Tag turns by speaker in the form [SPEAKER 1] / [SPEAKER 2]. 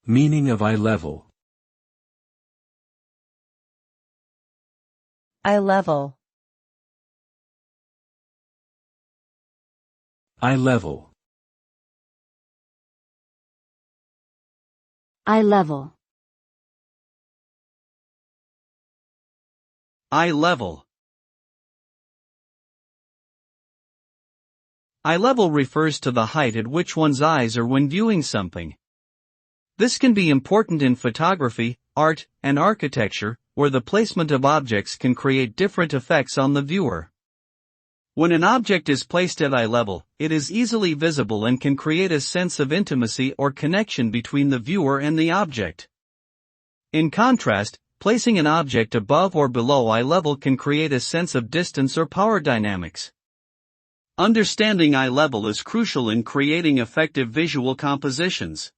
[SPEAKER 1] Meaning of eye level.
[SPEAKER 2] Eye level.
[SPEAKER 1] Eye level.
[SPEAKER 3] Eye level.
[SPEAKER 4] Eye level. Eye level refers to the height at which one's eyes are when viewing something. This can be important in photography, art, and architecture, where the placement of objects can create different effects on the viewer. When an object is placed at eye level, it is easily visible and can create a sense of intimacy or connection between the viewer and the object. In contrast, placing an object above or below eye level can create a sense of distance or power dynamics. Understanding eye level is crucial in creating effective visual compositions.